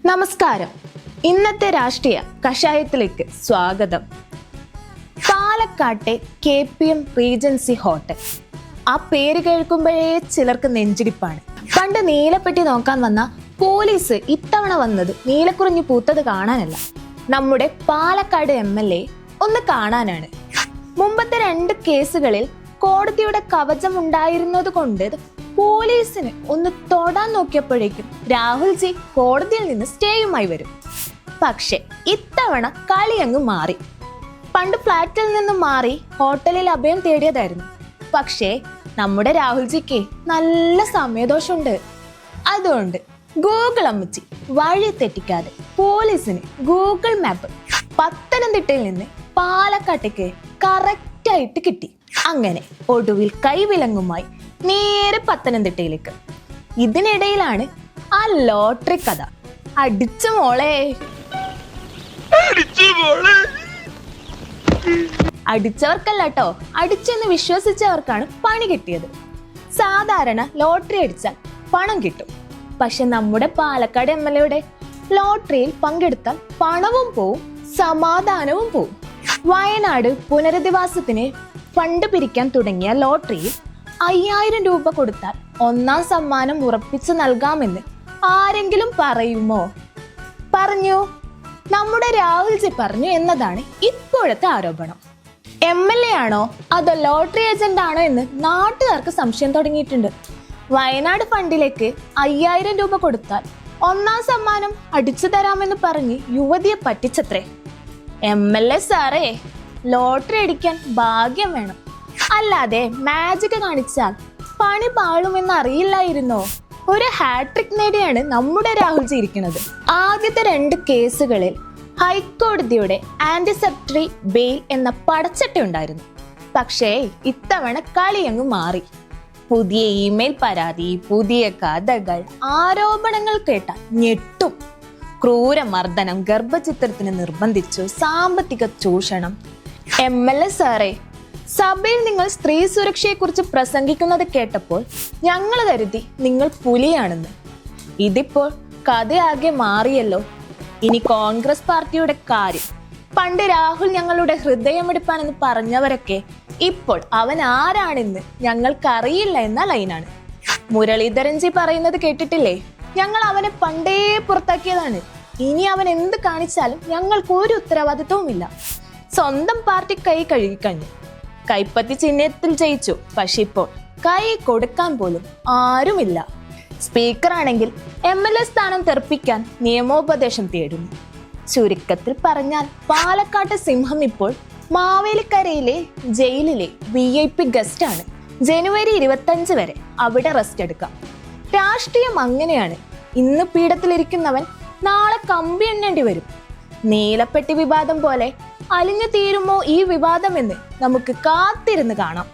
നമസ്കാരം. ഇന്നത്തെ രാഷ്ട്രീയ കഷായത്തിലേക്ക് സ്വാഗതം. പാലക്കാട്ടെ KPM റീജൻസി ഹോട്ടൽ. ആ പേര് കേൾക്കുമ്പോഴേ ചിലർക്ക് നെഞ്ചിടിപ്പാണ്. പണ്ട് നീലപ്പെട്ടി നോക്കാൻ വന്ന പോലീസ് ഇത്തവണ വന്നത് നീലക്കുറിഞ്ഞു പൂത്തത് കാണാനല്ല, നമ്മുടെ പാലക്കാട് MLA ഒന്ന് കാണാനാണ്. മുമ്പത്തെ 2 കേസുകളിൽ കോടതിയുടെ കവചം ഉണ്ടായിരുന്നത് കൊണ്ട് പോലീസിന് ഒന്ന് തൊടാൻ നോക്കിയപ്പോഴേക്കും രാഹുൽജി കോടതിയിൽ നിന്ന് സ്റ്റേയുമായി വരും. പക്ഷെ ഇത്തവണ കളി അങ്ങ് മാറി. പണ്ട് ഫ്ലാറ്റിൽ നിന്നും മാറി ഹോട്ടലിൽ അഭയം തേടിയതായിരുന്നു. പക്ഷേ നമ്മുടെ രാഹുൽജിക്ക് നല്ല സമയദോഷമുണ്ട്. അതുകൊണ്ട് ഗൂഗിൾ അമ്മച്ചി വഴി തെറ്റിക്കാതെ പോലീസിന് ഗൂഗിൾ മാപ്പ് പത്തനംതിട്ടയിൽ നിന്ന് പാലക്കാട്ടേക്ക് കറക്റ്റായിട്ട് കിട്ടി. അങ്ങനെ ഒടുവിൽ കൈവിലങ്ങുമായി നേരെ പത്തനംതിട്ടയിലേക്ക്. ഇതിനിടയിലാണ് ആ ലോട്ടറി കഥ. അടിച്ച മോളെ, അടിച്ചവർക്കല്ല കേട്ടോ, അടിച്ചെന്ന് വിശ്വസിച്ചവർക്കാണ് പണി കിട്ടിയത്. സാധാരണ ലോട്ടറി അടിച്ചാൽ പണം കിട്ടും. പക്ഷെ നമ്മുടെ പാലക്കാട് MLA ലോട്ടറിയിൽ പങ്കെടുത്താൽ പണവും പോവും, സമാധാനവും പോവും. വയനാട് പുനരധിവാസത്തിന് ഫണ്ട് പിരിക്കാൻ തുടങ്ങിയ ലോട്ടറിയിൽ 5000 രൂപ കൊടുത്താൽ 1ാം സമ്മാനം ഉറപ്പിച്ചു നൽകാമെന്ന് ആരെങ്കിലും പറയുമോ? പറഞ്ഞു. നമ്മുടെ രാഹുൽജി പറഞ്ഞു എന്നതാണ് ഇപ്പോഴത്തെ ആരോപണം. MLA ആണോ അതോ ലോട്ടറി ഏജന്റ് ആണോ എന്ന് നാട്ടുകാർക്ക് സംശയം തുടങ്ങിയിട്ടുണ്ട്. വയനാട് ഫണ്ടിലേക്ക് 5000 രൂപ കൊടുത്താൽ 1ാം സമ്മാനം അടിച്ചു തരാമെന്ന് പറഞ്ഞ് യുവതിയെ പറ്റിച്ചത്രേ. MLA സാറേ, ലോട്ടറി അടിക്കാൻ ഭാഗ്യം വേണം, അല്ലാതെ മാജിക് കാണിച്ചാൽ പണി പാളുമെന്ന് അറിയില്ലായിരുന്നോ? ഒരു ഹാട്രിക് നേടിയാണ് നമ്മുടെ രാഹുൽജി ഇരിക്കുന്നത്. ആദ്യത്തെ 2 കേസുകളിൽ ഹൈക്കോടതിയുടെ ആന്റിസെപ്റ്ററി ബെയിൽ എന്ന പടച്ചട്ട ഉണ്ടായിരുന്നു. പക്ഷേ ഇത്തവണ കളിയങ്ങ് മാറി. പുതിയ ഇമെയിൽ പരാതി, പുതിയ കഥകൾ, ആരോപണങ്ങൾ കേട്ടാൽ ഞെട്ടും. ക്രൂരമർദ്ദനം, ഗർഭചിത്രത്തിന് നിർബന്ധിച്ചു, സാമ്പത്തിക ചൂഷണം. MLA സാറേ, സഭയിൽ നിങ്ങൾ സ്ത്രീ സുരക്ഷയെക്കുറിച്ച് പ്രസംഗിക്കുന്നത് കേട്ടപ്പോൾ ഞങ്ങൾ കരുതി നിങ്ങൾ പുലിയാണെന്ന്. ഇതിപ്പോൾ കഥയാകെ മാറിയല്ലോ. ഇനി കോൺഗ്രസ് പാർട്ടിയുടെ കാര്യം. പണ്ട് രാഹുൽ ഞങ്ങളുടെ ഹൃദയമെടുപ്പാനെന്ന് പറഞ്ഞവരൊക്കെ ഇപ്പോൾ അവൻ ആരാണെന്ന് ഞങ്ങൾക്കറിയില്ല എന്ന ലൈനാണ്. മുരളീധരൻജി പറയുന്നത് കേട്ടിട്ടില്ലേ? ഞങ്ങൾ അവനെ പണ്ടേ പുറത്താക്കിയതാണ്, ഇനി അവൻ എന്ത് കാണിച്ചാലും ഞങ്ങൾക്ക് ഒരു ഉത്തരവാദിത്വവുമില്ല. സ്വന്തം പാർട്ടി കൈ കഴുകിക്കഴിഞ്ഞു, കൈപ്പത്തി ചിഹ്നത്തിൽ ജയിച്ചു. പക്ഷെ ഇപ്പോൾ കൈ കൊടുക്കാൻ പോലും ആരുമില്ല. സ്പീക്കറാണെങ്കിൽ MLA സ്ഥാനം തെറിപ്പിക്കാൻ നിയമോപദേശം തേടുന്നു. ചുരുക്കത്തിൽ പറഞ്ഞാൽ പാലക്കാട്ട് സിംഹം ഇപ്പോൾ മാവേലിക്കരയിലെ ജയിലിലെ VIP ഗസ്റ്റ് ആണ്. ജനുവരി 25 വരെ അവിടെ റെസ്റ്റ് എടുക്കാം. രാഷ്ട്രീയം അങ്ങനെയാണ്. ഇന്ന് പീഠത്തിലിരിക്കുന്നവൻ നാളെ കമ്പി എണ്ണേണ്ടി വരും. നീലപ്പെട്ടി വിവാദം പോലെ അലിഞ്ഞു തീരുമോ ഈ വിവാദമെന്ന് നമുക്ക് കാത്തിരുന്ന് കാണാം.